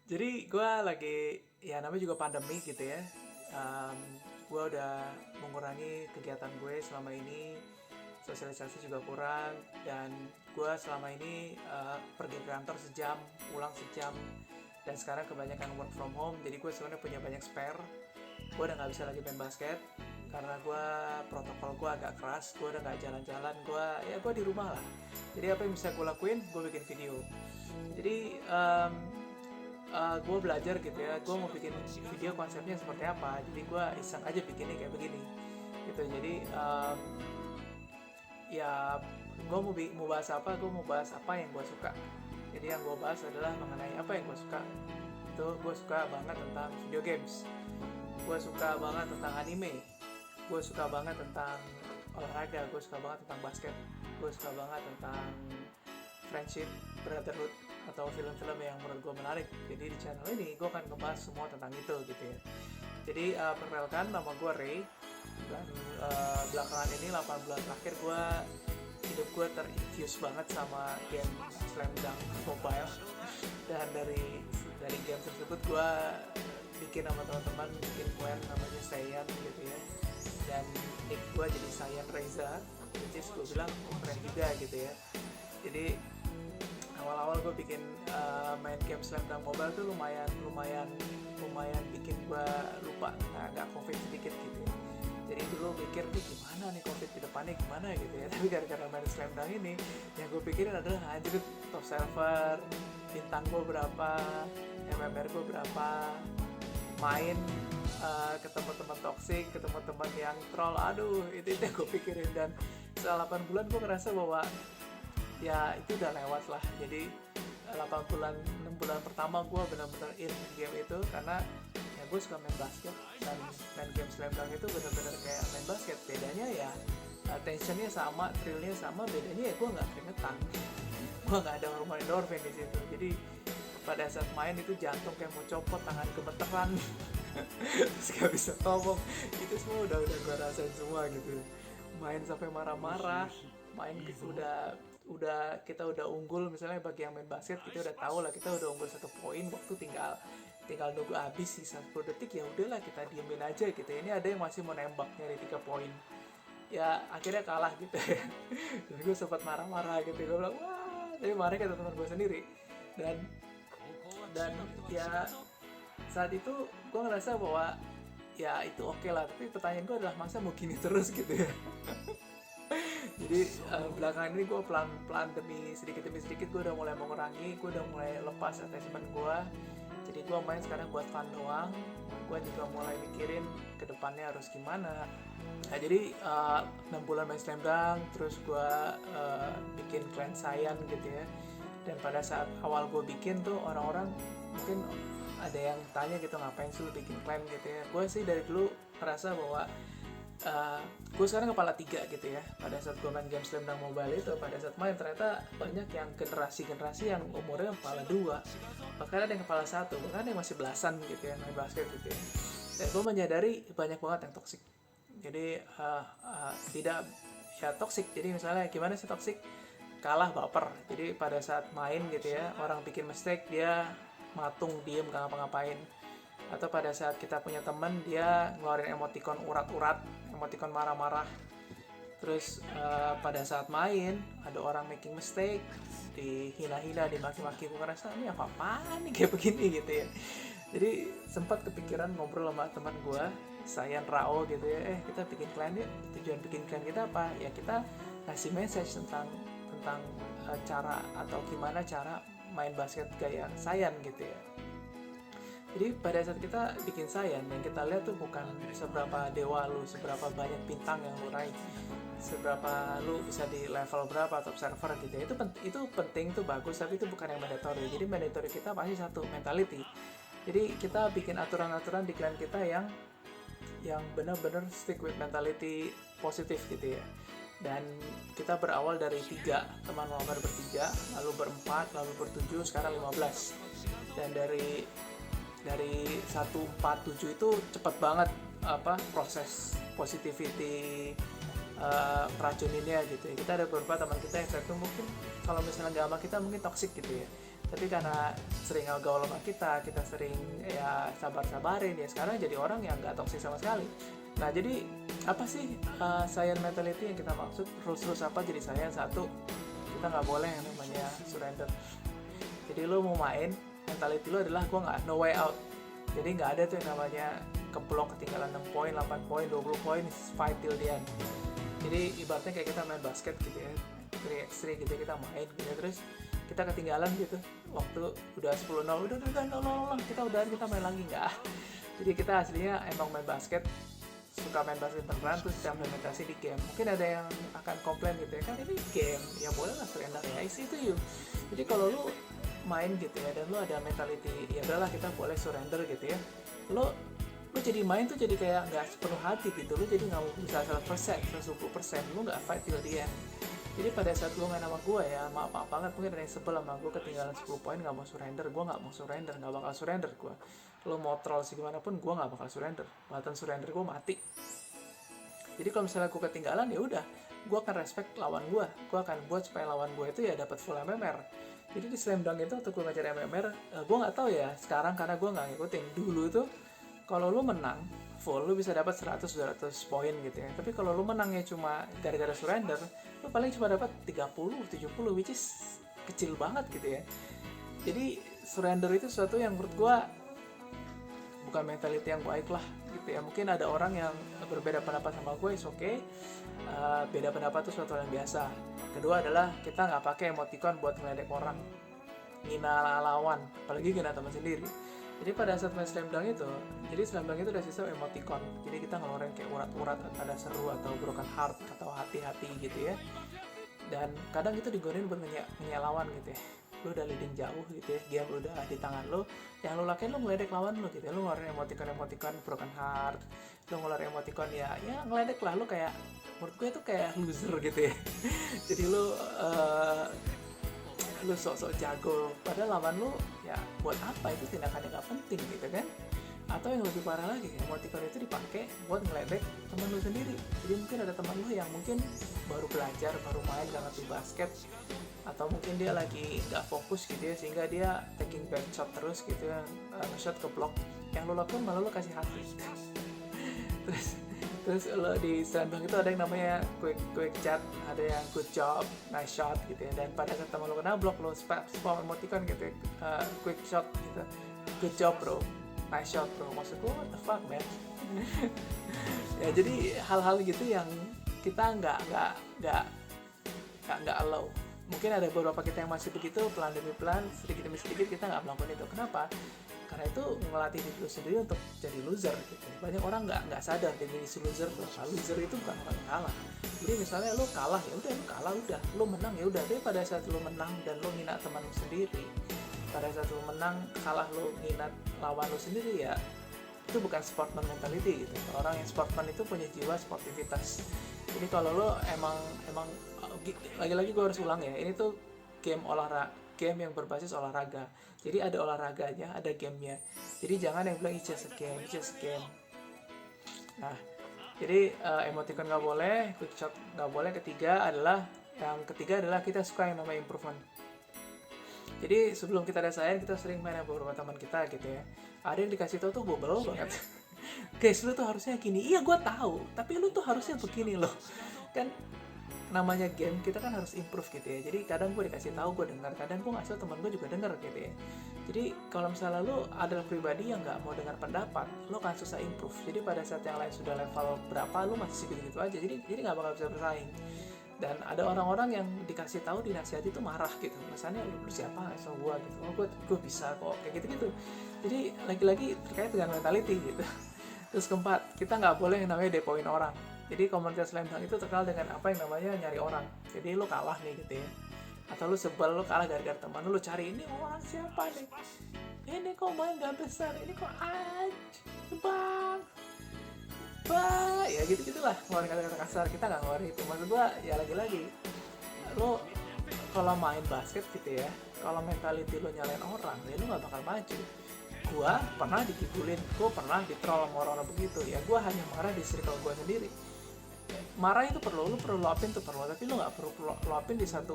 Jadi gue lagi, ya namanya juga pandemi gitu ya. um, gue udah mengurangi kegiatan gue selama ini, sosialisasi juga kurang, dan gue selama ini pergi ke kantor sejam, pulang sejam, dan sekarang kebanyakan work from home. Jadi gue sebenarnya punya banyak spare. Gue udah nggak bisa lagi main basket karena gue, protokol gue agak keras. Gue udah nggak jalan-jalan, gue di rumah lah. Jadi apa yang bisa gue lakuin, gue bikin video. Jadi gue belajar gitu ya, gue mau bikin video konsepnya seperti apa. Jadi gue iseng aja bikinnya kayak begini gitu. Jadi ya gue mau bahas apa, gue mau bahas apa yang gue suka. Jadi yang gue bahas adalah mengenai apa yang gue suka. Itu gue suka banget tentang video games, gue suka banget tentang anime, gue suka banget tentang olahraga, gue suka banget tentang basket, gue suka banget tentang friendship, brotherhood, atau film-film yang menurut gue menarik. Jadi di channel ini gue akan ngebahas semua tentang itu gitu ya. Jadi perkenalkan, nama gue Ray. Dan belakangan ini 8 bulan terakhir hidup gue terinfuse banget sama game Slam Dunk Mobile. Dan dari game tersebut gue bikin sama teman-teman, bikin clan namanya Saiyan gitu ya. Dan nick gue jadi Saiyan Reza, which is gue bilang keren juga gitu ya. Jadi awal-awal gue bikin main game Slam Dunk Mobile tuh lumayan bikin gue lupa, agak covid sedikit gitu ya. Jadi dulu mikir nih gimana nih covid ke depannya gimana gitu ya. Tapi gara-gara main Slam Dunk ini, yang gue pikirin adalah anjir, top server, bintang gue berapa, MMR gue berapa, main ketemu teman toksik, ketemu teman yang troll, aduh itu yang gue pikirin. Dan setelah 8 bulan gue ngerasa bahwa ya itu udah lewat lah. Jadi 8 bulan 6 bulan pertama gue benar-benar in game itu karena ya gue suka main basket, dan main game Slam Dunk itu benar-benar kayak main basket. Bedanya ya tensionnya sama, thrillnya sama, bedanya ya gue nggak keringetan. Gue nggak ada hormon endorfin di situ. Jadi pada saat main itu jantung kayak mau copot, tangan gemeteran, terus gak bisa ngomong. Itu semua udah gue rasain semua gitu. Main sampai marah-marah, main kita udah unggul, misalnya bagi yang main basket kita udah tahu lah, kita udah unggul 1 poin, waktu tinggal nunggu habis sisa 10 detik, ya udahlah kita diemin aja gitu. Ini ada yang masih mau nembak nyari 3 poin, ya akhirnya kalah gitu ya. Dan gue sempat marah-marah gitu, gue bilang wah, jadi marah ke teman gue sendiri. Dan ya saat itu gue ngerasa bahwa ya itu oke lah, tapi pertanyaan gue adalah masa mau gini terus gitu ya. Jadi belakangan ini gue pelan-pelan demi sedikit gue udah mulai mengurangi, gue udah mulai lepas attachment gue. Jadi gue main sekarang buat fun doang. Gue juga mulai mikirin kedepannya harus gimana. Nah jadi 6 bulan main Slam Dunk, terus gue bikin clan Saiyan gitu ya. Dan pada saat awal gue bikin tuh, orang-orang mungkin ada yang tanya gitu, ngapain sih lu bikin clan gitu ya. Gue sih dari dulu merasa bahwa gue sekarang kepala 3 gitu ya. Pada saat gue main game Slam Dunk Mobile itu, pada saat main ternyata banyak yang generasi yang umurnya kepala 2, bahkan ada yang kepala 1, bahkan ada yang masih belasan gitu ya main basket gitu ya. Dan gue menyadari banyak banget yang toksik. Jadi tidak, ya toksik. Jadi misalnya gimana sih toksik? Kalah baper. Jadi pada saat main gitu ya, orang bikin mistake dia matung diem gak ngapa-ngapain. Atau pada saat kita punya temen, dia ngeluarin emoticon urat-urat, emoticon marah-marah. Terus pada saat main ada orang making mistake, dihina-hina, dimaki-maki. Gue ngerasa ini apa-apaan nih kayak begini gitu ya. Jadi sempat kepikiran ngobrol sama teman gue, Sayan Rao gitu ya, kita bikin clan yuk. Tujuan bikin clan kita apa? Ya kita ngasih message tentang cara, atau gimana cara main basket gaya Sayan gitu ya. Jadi pada saat kita bikin Saiyan, yang kita lihat tuh bukan seberapa dewa lu, seberapa banyak bintang yang lu raih, seberapa lu bisa di level berapa top server gitu ya. Itu penting, tuh bagus, tapi itu bukan yang mandatory. Jadi mandatory kita pasti satu, mentality. Jadi kita bikin aturan-aturan di klan kita yang benar-benar stick with mentality positif gitu ya. Dan kita berawal dari 3 teman mabar, bertiga, lalu berempat, lalu bertujuh, sekarang 15. Dan dari 147 itu cepet banget proses positivity racuninnya gitu ya. Kita ada beberapa teman kita yang satu mungkin kalau misalnya nggak sama kita mungkin toxic gitu ya, tapi karena sering gaul sama kita sering ya sabar-sabarin, ya sekarang jadi orang yang nggak toksik sama sekali. Nah jadi apa sih silent mentality yang kita maksud? Rules apa jadi silent? Satu, kita nggak boleh yang namanya surrender. Jadi lo mau main, mentality lo adalah gue nggak, no way out. Jadi nggak ada tuh yang namanya keblok, ketinggalan 6 poin, 8 poin, 20 poin, fight till the end. Jadi ibaratnya kayak kita main basket gitu ya, 3x3 gitu, kita main gitu, terus kita ketinggalan gitu, waktu udah 10-0, udah 0-0, kita main lagi, nggak. Jadi kita aslinya emang main basket, suka main basket beneran, terus kita implementasi di game. Mungkin ada yang akan komplain gitu ya, kan ini game, ya boleh lah surrender ya, isi itu you. Jadi kalau lu main gitu ya, dan lu ada mentality, ya udahlah kita boleh surrender gitu ya, lu jadi main tuh jadi kayak nggak sepenuh hati gitu, lu jadi nggak mau bisa 100%, 120%, lu nggak fight till the end. Jadi pada saat lu main sama gue ya, maaf banget, mungkin ada yang sebel sama gue ketinggalan 10 poin nggak mau surrender, gue nggak mau surrender, nggak bakal surrender gue. Lu mau troll segimana pun gue nggak bakal surrender, bahkan surrender gue mati. Jadi kalau misalnya gue ketinggalan ya udah, gue akan respect lawan gue akan buat supaya lawan gue itu ya dapat full MMR. Jadi di Slam Dunk itu waktu gue ngajar MMR, gue nggak tahu ya sekarang karena gue nggak ngikutin. Dulu tuh kalau lu menang full, lu bisa dapat 100-200 poin gitu ya. Tapi kalau lu menangnya cuma gara-gara surrender, lu paling cuma dapat 30-70, which is kecil banget gitu ya. Jadi surrender itu sesuatu yang menurut gue bukan mentality yang baik lah gitu ya. Mungkin ada orang yang berbeda pendapat sama gue, is okay. Beda pendapat itu suatu yang biasa. Kedua adalah kita nggak pakai emoticon buat ngeledek orang, ngina lawan, apalagi ngina teman sendiri. Jadi pada saat main Slam Dunk itu, jadi Slam Dunk itu ada sistem emoticon. Jadi kita ngeluarin kayak urat-urat, ada seru atau broken heart atau hati-hati gitu ya. Dan kadang itu digunain buat lawan gitu ya. Lu udah leading jauh gitu ya, game udah di tangan lu, yang lu lakuin lu ngeledek lawan lu gitu ya. Lu ngeluarin emoticon broken heart, lu ngeluarin emoticon ya ngeledek lah, lu kayak, menurut gue itu kayak loser gitu ya. Jadi lu sok-sok jago, padahal lawan lu ya buat apa, itu tindakannya gak penting gitu kan. Atau yang lebih parah lagi, emoticon itu dipakai buat ngeledek teman lu sendiri. Jadi mungkin ada teman lu yang mungkin baru belajar, baru main, gak ngerti basket, atau mungkin dia lagi gak fokus gitu ya, sehingga dia taking back shot terus gitu ya, shot ke block, yang lu lakukan malah lu kasih hati. terus lo di Slam Dunk itu ada yang namanya quick chat, ada yang good job, nice shot gitu ya. Dan pada saat teman lo kena block, lo spam emoticon gitu ya, quick shot gitu, good job bro, nice shot bro. Maksud gue what the fuck man. Ya jadi hal-hal gitu yang kita nggak allow. Mungkin ada beberapa kita yang masih begitu, pelan demi pelan, sedikit demi sedikit kita nggak melakukan itu. Kenapa? Karena itu ngelatih diri lu sendiri untuk jadi loser gitu. Banyak orang nggak sadar definisi loser tuh. Loser itu bukan orang yang kalah. Jadi misalnya lu kalah ya udah, lu kalah udah, lu menang ya udah. Tapi pada saat lu menang dan lu ngina teman lu sendiri, pada saat lu menang kalah lu ngina lawan lu sendiri, ya itu bukan sportsman mentality gitu. Orang yang sportsman itu punya jiwa sportivitas. Jadi kalau lu emang lagi-lagi gue harus ulang ya, ini tuh game yang berbasis olahraga. Jadi ada olahraganya, ada gamenya. Jadi jangan yang bilang it's just a game. Nah, jadi emoticon nggak boleh, quick shot nggak boleh. Ketiga adalah kita suka yang namanya improvement. Jadi sebelum kita desain, kita sering main sama beberapa teman kita gitu ya. Ada yang dikasih tahu tuh bobel banget. Guys, lu tuh harusnya gini. Iya, gue tahu. Tapi lu tuh harusnya begini loh. Kan namanya game, kita kan harus improve gitu ya. Jadi kadang gue dikasih tahu, gue dengar, kadang gue ngasih teman gue juga dengar gitu ya. Jadi kalau misalnya lu adalah pribadi yang nggak mau dengar pendapat, lu akan susah improve. Jadi pada saat yang lain sudah level berapa, lu masih segitu aja. Jadi nggak bakal bisa bersaing. Dan ada orang-orang yang dikasih tahu, dinasihati itu marah gitu. Rasanya lu siapa so gue gitu. Oh gue bisa kok kayak gitu. Jadi lagi-lagi terkait dengan mentality gitu. Terus keempat, kita nggak boleh yang namanya depoin orang. Jadi komunitas Slam Dunk itu terkenal dengan apa yang namanya nyari orang. Jadi lu kalah nih gitu ya, atau lu sebel, lu kalah gara-gara teman lu cari, ini orang siapa nih, ini kok main gak besar, ini kok bang, ya gitu-gitulah, ngeluarin kata-kata kasar. Kita nggak ngeluarin itu. Maksud gua ya lagi-lagi, lu kalau main basket gitu ya, kalau mentality lu nyalain orang, ya lu nggak bakal maju. Gua pernah dikibulin, gua pernah ditroll sama orang-orang begitu ya, gua hanya marah di circle gua sendiri. marah itu perlu, lu perlu luapin tuh perlu, tapi lu nggak perlu luapin di satu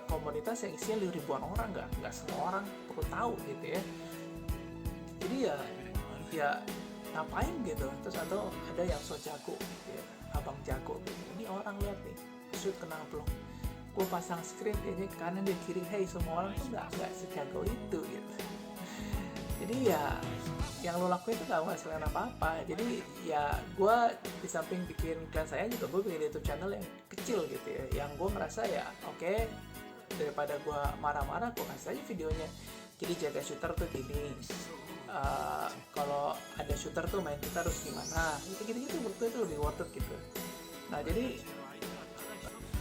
komunitas yang isinya ribuan orang. Nggak semua orang perlu tahu gitu ya. Jadi ya ngapain gitu. Terus atau ada yang so jago gitu ya, abang jago gitu. Ini orang lihat nih, shoot kena blok, gue pasang screen ini kanan dia kiri, hey, semua orang tuh nggak sejago itu gitu. Jadi ya yang lo lakuin itu gak menghasilkan apa-apa. Jadi ya gue di samping bikin klan saya juga gue bikin YouTube channel yang kecil gitu ya, yang gue ngerasa ya oke, daripada gue marah-marah gue kasih aja videonya. Jadi jaga shooter tuh gini, kalau ada shooter tuh main kita harus gimana gitu menurut gue itu lebih worth it gitu. Nah jadi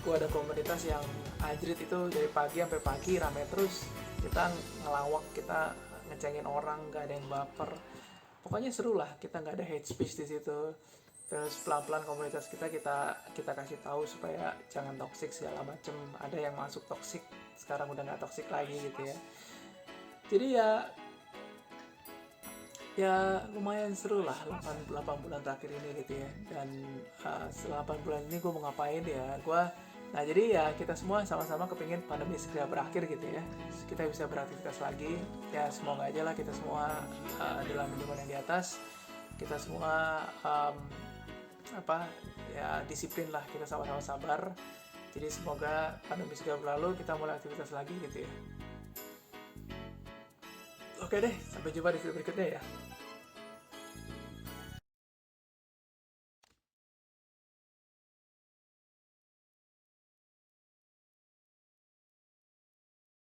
gue ada komunitas yang anjrit itu dari pagi sampai pagi rame terus, kita ngelawak, kita ngecengin orang, gak ada yang baper, pokoknya seru lah, kita nggak ada hate speech di situ. Terus pelan-pelan komunitas kita kasih tahu supaya jangan toxic segala macem. Ada yang masuk toxic, sekarang udah nggak toxic lagi gitu ya. Jadi ya lumayan seru lah 8 bulan terakhir ini gitu ya. Dan setelah 8 bulan ini gue mau ngapain ya, nah jadi ya kita semua sama-sama kepingin pandemi segera berakhir gitu ya, kita bisa beraktivitas lagi ya. Semoga aja lah kita semua dalam lingkungan yang di atas, kita semua disiplin lah, kita sama-sama sabar. Jadi semoga pandemi segera berlalu, kita mulai aktivitas lagi gitu ya. Oke deh, sampai jumpa di video berikutnya ya.